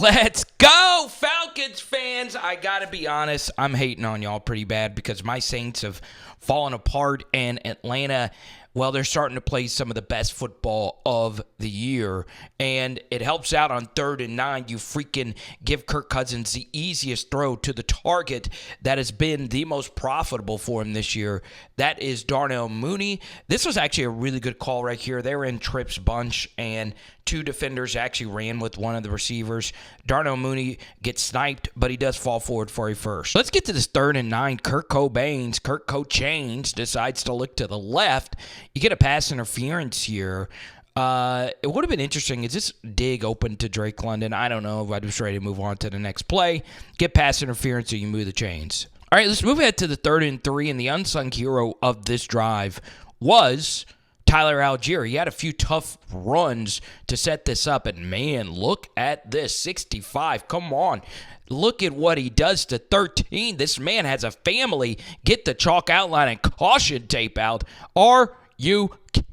Let's go, Falcons fans. I got to be honest, I'm hating on y'all pretty bad because my Saints have fallen apart, and Atlanta, well, they're starting to play some of the best football of the year, and it helps out on 3rd and 9. You freaking give Kirk Cousins the easiest throw to the target that has been the most profitable for him this year. That is Darnell Mooney. This was actually a really good call right here. They were in Tripp's bunch, and 2 defenders actually ran with one of the receivers. Darnell Mooney gets sniped, but he does fall forward for a first. Let's get to this 3rd and 9. Kirk Cousins decides to look to the left. You get a pass interference here. It would have been interesting. Is this dig open to Drake London? I don't know. I was ready to move on to the next play. Get pass interference, so you move the chains. All right, let's move ahead to the 3rd and 3, and the unsung hero of this drive was Tyler Allgier. He had a few tough runs to set this up, and man, look at this, 65. Come on. Look at what he does to 13. This man has a family. Get the chalk outline and caution tape out. Are you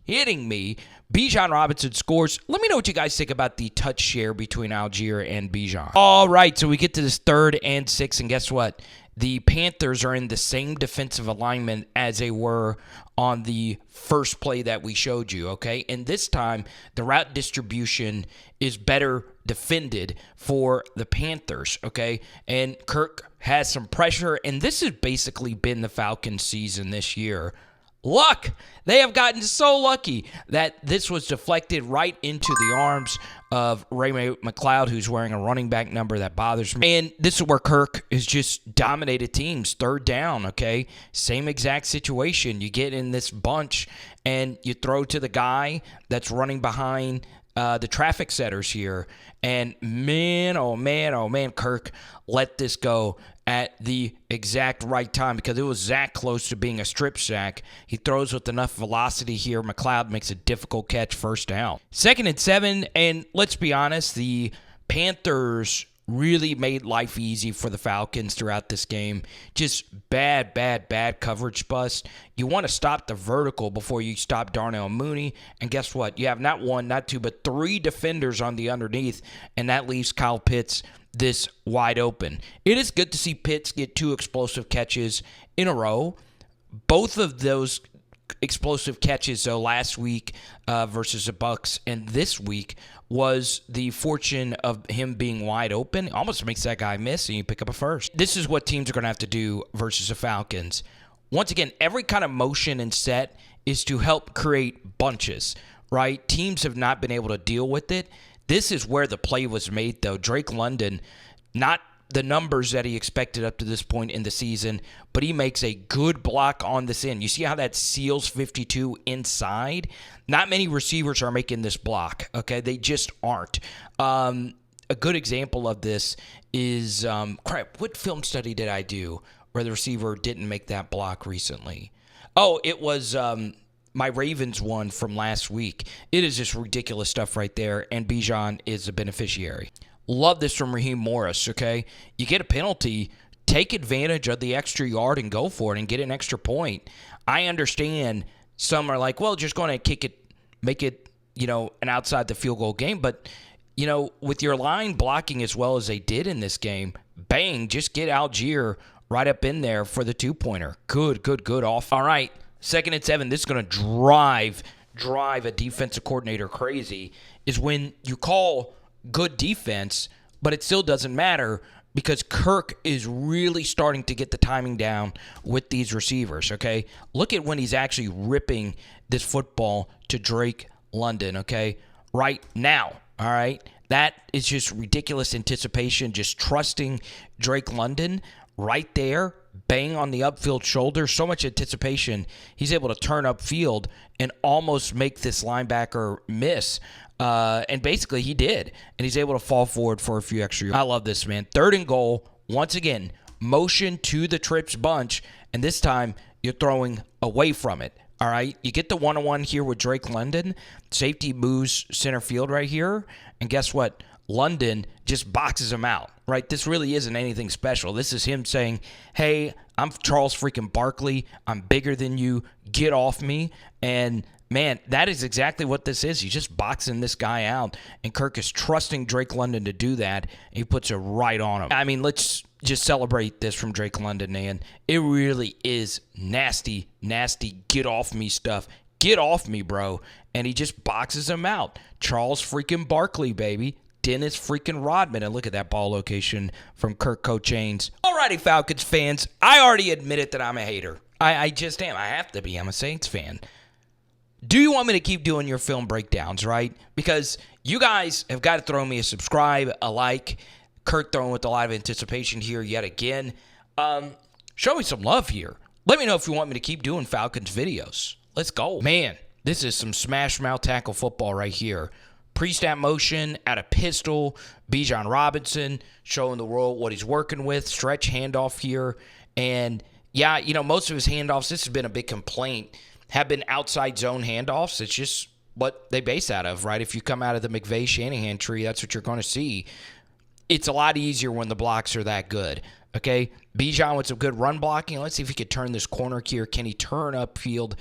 kidding me? Bijan Robinson scores. Let me know what you guys think about the touch share between Allgeier and Bijan. All right, so we get to this 3rd and 6, and guess what? The Panthers are in the same defensive alignment as they were on the first play that we showed you, okay? And this time, the route distribution is better defended for the Panthers, okay? And Kirk has some pressure, and this has basically been the Falcons' season this year. Luck! They have gotten so lucky that this was deflected right into the arms of Ray McLeod, who's wearing a running back number that bothers me. And this is where Kirk has just dominated teams. 3rd down, okay? Same exact situation. You get in this bunch and you throw to the guy that's running behind the traffic setters here. And man, oh man, Kirk let this go at the exact right time because it was that close to being a strip sack. He throws with enough velocity here. McLeod makes a difficult catch, 1st down. 2nd and 7, and let's be honest, the Panthers really made life easy for the Falcons throughout this game. Just bad coverage bust. You want to stop the vertical before you stop Darnell Mooney, and guess what? You have not 1, not 2, but 3 defenders on the underneath, and that leaves Kyle Pitts this wide open. It is good to see Pitts get 2 explosive catches in a row. Both of those explosive catches, though, last week versus the Bucs and this week was the fortune of him being wide open. Almost makes that guy miss, and you pick up a first. This is what teams are going to have to do versus the Falcons. Once again, every kind of motion and set is to help create bunches, right? Teams have not been able to deal with it. This is where the play was made, though. Drake London, not the numbers that he expected up to this point in the season, but he makes a good block on this end. You see how that seals 52 inside? Not many receivers are making this block, okay? They just aren't. A good example of this is, what film study did I do where the receiver didn't make that block recently? Oh, it was my Ravens one from last week. It is just ridiculous stuff right there, and Bijan is a beneficiary. Love this from Raheem Morris, okay? You get a penalty, take advantage of the extra yard and go for it and get an extra point. I understand some are like, well, just going to kick it, make it, an outside the field goal game. But, with your line blocking as well as they did in this game, bang, just get Allgeier right up in there for the 2-pointer. Good off. All right, 2nd and 7. This is going to drive a defensive coordinator crazy is when you call good defense, but it still doesn't matter because Kirk is really starting to get the timing down with these receivers, okay? Look at when he's actually ripping this football to Drake London, okay? Right now, all right? That is just ridiculous anticipation, just trusting Drake London right there, bang on the upfield shoulder, so much anticipation. He's able to turn upfield and almost make this linebacker miss. And basically he did. And he's able to fall forward for a few extra yards. I love this, man. 3rd and goal. Once again, motion to the trips bunch. And this time you're throwing away from it. All right. You get the 1-on-1 here with Drake London. Safety moves center field right here. And guess what? London just boxes him out, right? This really isn't anything special. This is him saying, hey, I'm Charles freaking Barkley. I'm bigger than you. Get off me. And, man, that is exactly what this is. He's just boxing this guy out, and Kirk is trusting Drake London to do that, and he puts it right on him. I mean, let's just celebrate this from Drake London, man. It really is nasty, nasty get off me stuff. Get off me, bro. And he just boxes him out. Charles freaking Barkley, baby. Dennis freaking Rodman. And look at that ball location from Kirk Cousins. Alrighty, Falcons fans. I already admitted that I'm a hater. I just am. I have to be. I'm a Saints fan. Do you want me to keep doing your film breakdowns, right? Because you guys have got to throw me a subscribe, a like. Kirk throwing with a lot of anticipation here yet again. Show me some love here. Let me know if you want me to keep doing Falcons videos. Let's go. Man, this is some smash mouth tackle football right here. Pre-snap motion at a pistol. Bijan Robinson showing the world what he's working with. Stretch handoff here. And, yeah, you know, most of his handoffs, this has been a big complaint, have been outside zone handoffs. It's just what they base out of, right? If you come out of the McVay-Shanahan tree, that's what you're going to see. It's a lot easier when the blocks are that good, okay? Bijan with some good run blocking. Let's see if he could turn this corner here. Can he turn upfield?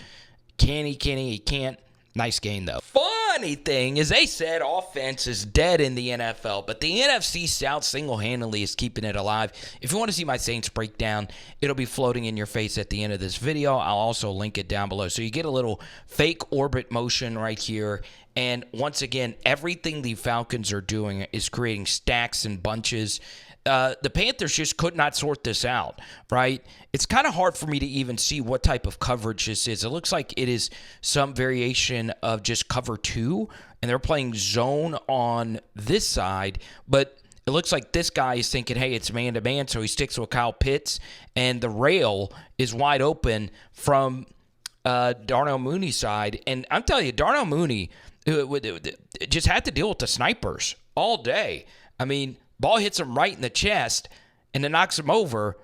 Can he? He can't. Nice gain, though. Funny thing is they said offense is dead in the NFL, but the NFC South single-handedly is keeping it alive. If you want to see my Saints breakdown, it'll be floating in your face at the end of this video. I'll also link it down below. So you get a little fake orbit motion right here. And once again, everything the Falcons are doing is creating stacks and bunches. The Panthers just could not sort this out, right? It's kind of hard for me to even see what type of coverage this is. It looks like it is some variation of just cover 2, and they're playing zone on this side, but it looks like this guy is thinking, hey, it's man-to-man, so he sticks with Kyle Pitts, and the rail is wide open from Darnell Mooney's side. And I'm telling you, Darnell Mooney just had to deal with the snipers all day. I mean, ball hits him right in the chest, and it knocks him over.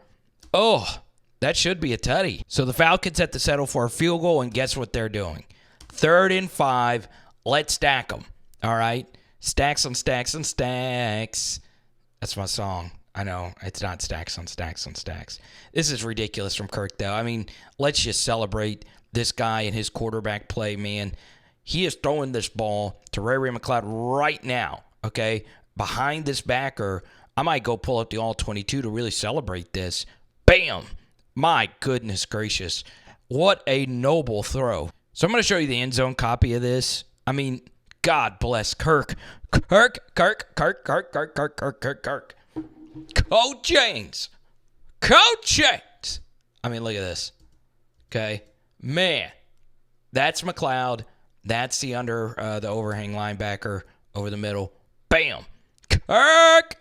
Oh, that should be a tutty. So the Falcons have to settle for a field goal, and guess what they're doing? 3rd and 5. Let's stack them. All right? Stacks on stacks on stacks. That's my song. I know. It's not stacks on stacks on stacks. This is ridiculous from Kirk, though. I mean, let's just celebrate this guy and his quarterback play, man. He is throwing this ball to Ray McLeod right now, okay? Behind this backer, I might go pull up the All-22 to really celebrate this. Bam! My goodness gracious. What a noble throw. So I'm going to show you the end zone copy of this. I mean, God bless Kirk. Kirk. Coach James. I mean, look at this. Okay? Man. That's McLeod. That's the the overhang linebacker over the middle. Bam. Kirk.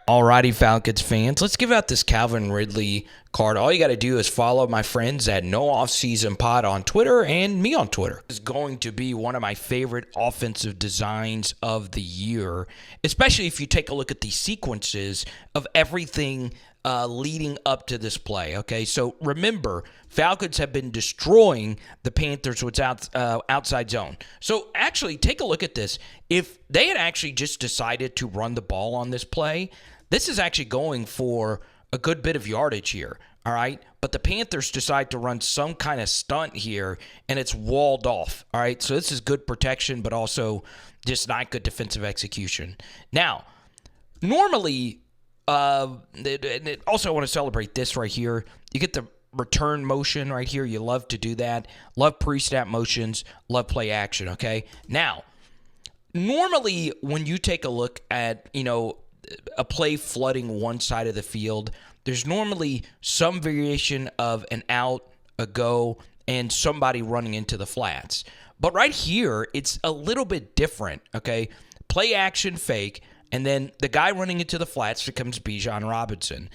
Alrighty, Falcons fans, let's give out this Calvin Ridley card. All you got to do is follow my friends at No Offseason Pod on Twitter and me on Twitter. It's going to be one of my favorite offensive designs of the year, especially if you take a look at the sequences of everything leading up to this play. Okay, so remember, Falcons have been destroying the Panthers with outside zone. So actually, take a look at this. If they had actually just decided to run the ball on this play, this is actually going for a good bit of yardage here. All right, but the Panthers decide to run some kind of stunt here, and it's walled off. All right, so this is good protection, but also just not good defensive execution. Now, normally, also I want to celebrate this right here. You get the return motion right here. You love to do that. Love pre-snap motions. Love play action, okay? Now, normally when you take a look at, a play flooding one side of the field, there's normally some variation of an out, a go, and somebody running into the flats. But right here, it's a little bit different, okay? Play action fake, and then the guy running into the flats becomes Bijan Robinson.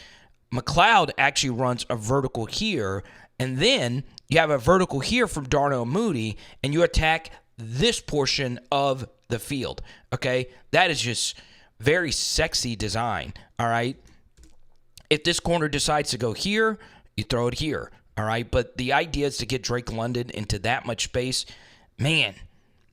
McLeod actually runs a vertical here, and then you have a vertical here from Darnell Mooney, and you attack this portion of the field, okay? That is just very sexy design, all right? If this corner decides to go here, you throw it here, all right? But the idea is to get Drake London into that much space. Man,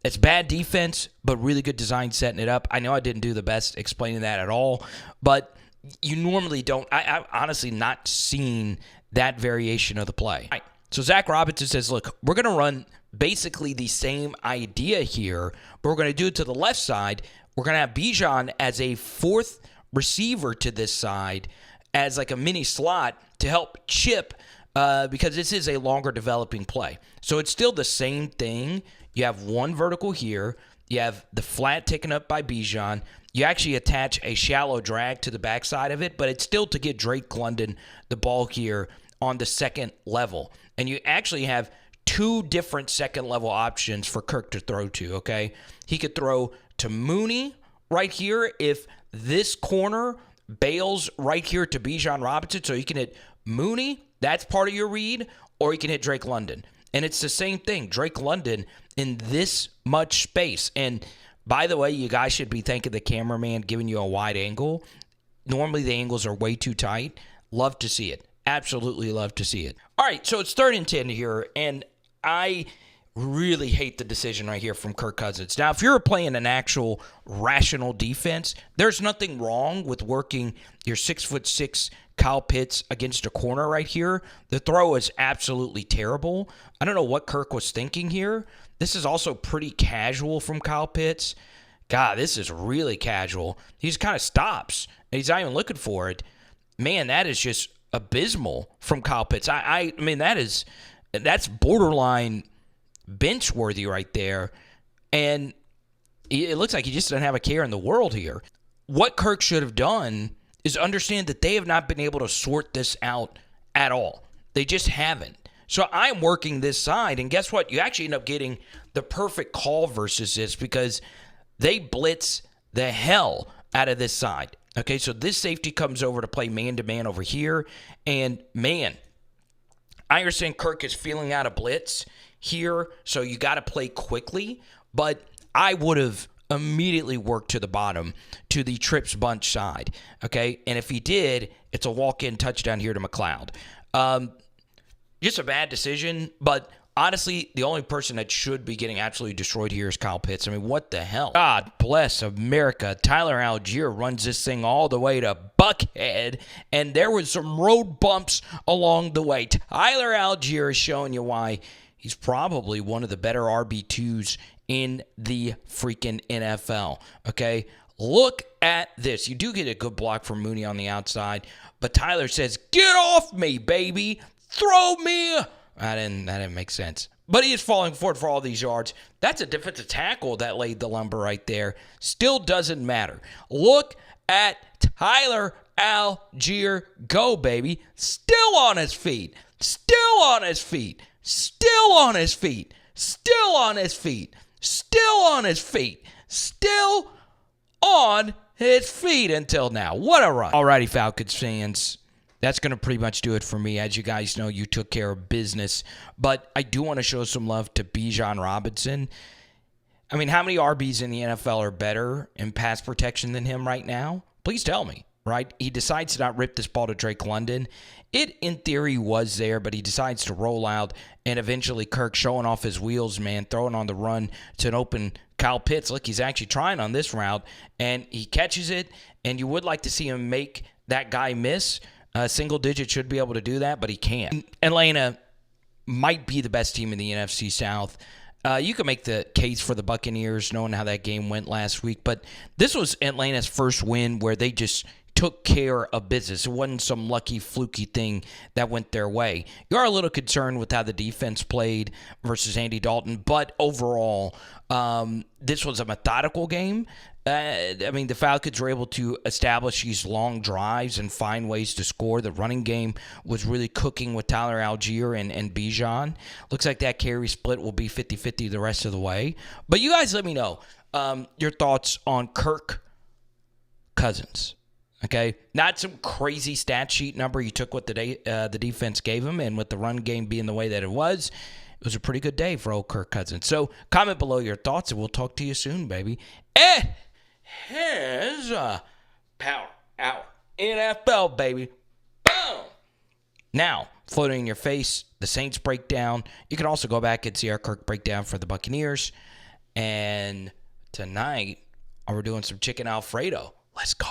It's bad defense, but really good design setting it up. I know I didn't do the best explaining that at all, but you normally don't. I've honestly not seen that variation of the play. All right. So Zach Robinson says, look, we're going to run basically the same idea here, but we're going to do it to the left side. We're going to have Bijan as a fourth receiver to this side as like a mini slot to help chip because this is a longer developing play. So it's still the same thing. You have one vertical here. You have the flat taken up by Bijan. You actually attach a shallow drag to the backside of it, but it's still to get Drake London the ball here on the second level. And you actually have two different second level options for Kirk to throw to, okay? He could throw to Mooney right here if this corner bails right here to Bijan Robinson, so you can hit Mooney, that's part of your read, or you can hit Drake London. And it's the same thing, Drake London in this much space. And by the way, you guys should be thanking the cameraman giving you a wide angle. Normally the angles are way too tight. Love to see it. Absolutely love to see it. All right, so it's 3rd and 10 here, and I really hate the decision right here from Kirk Cousins. Now, if you're playing an actual rational defense, there's nothing wrong with working your 6'6" Kyle Pitts against a corner right here. The throw is absolutely terrible. I don't know what Kirk was thinking here. This is also pretty casual from Kyle Pitts. God, this is really casual. He just kind of stops, and he's not even looking for it. Man, that is just abysmal from Kyle Pitts. I mean, that's borderline bench worthy right there. And it looks like he just doesn't have a care in the world here. What Kirk should have done is understand that they have not been able to sort this out at all. They just haven't. So I'm working this side, and guess what? You actually end up getting the perfect call versus this because they blitz the hell out of this side. Okay, so this safety comes over to play man-to-man over here, and man, I understand Kirk is feeling out a blitz here, so you got to play quickly, but I would have immediately worked to the bottom to the trips bunch side, okay? And if he did, it's a walk-in touchdown here to McLeod. Just a bad decision, but honestly, the only person that should be getting absolutely destroyed here is Kyle Pitts. I mean, what the hell? God bless America. Tyler Allgeier runs this thing all the way to Buckhead, and there was some road bumps along the way. Tyler Allgeier is showing you why he's probably one of the better RB2s in the freaking NFL, okay? Look at this. You do get a good block from Mooney on the outside, but Tyler says, get off me, baby. Throw me. That didn't make sense. But he is falling forward for all these yards. That's a defensive tackle that laid the lumber right there. Still doesn't matter. Look at Tyler Allgeier go, baby. Still on his feet. Still on his feet. Still on his feet. Still on his feet. Still on his feet. Still on his feet until now. What a run. Alrighty, Falcons fans. That's going to pretty much do it for me. As you guys know, you took care of business. But I do want to show some love to Bijan Robinson. I mean, how many RBs in the NFL are better in pass protection than him right now? Please tell me, right? He decides to not rip this ball to Drake London. It, in theory, was there, but he decides to roll out, and eventually Kirk showing off his wheels, man, throwing on the run to an open Kyle Pitts. Look, he's actually trying on this route, and he catches it, and you would like to see him make that guy miss. Single digit should be able to do that, but he can't. Atlanta might be the best team in the NFC South. You can make the case for the Buccaneers, knowing how that game went last week, but this was Atlanta's first win where they just took care of business. It wasn't some lucky, fluky thing that went their way. You are a little concerned with how the defense played versus Andy Dalton, but overall, this was a methodical game. I mean, the Falcons were able to establish these long drives and find ways to score. The running game was really cooking with Tyler Allgeier and Bijan. Looks like that carry split will be 50-50 the rest of the way. But you guys let me know your thoughts on Kirk Cousins. Okay, not some crazy stat sheet number. You took what the defense gave him, and with the run game being the way that it was a pretty good day for old Kirk Cousins. So comment below your thoughts, and we'll talk to you soon, baby. Here's a Power Hour NFL, baby. Boom! Now, floating in your face, the Saints breakdown. You can also go back and see our Kirk breakdown for the Buccaneers. And tonight, we're doing some chicken Alfredo. Let's go.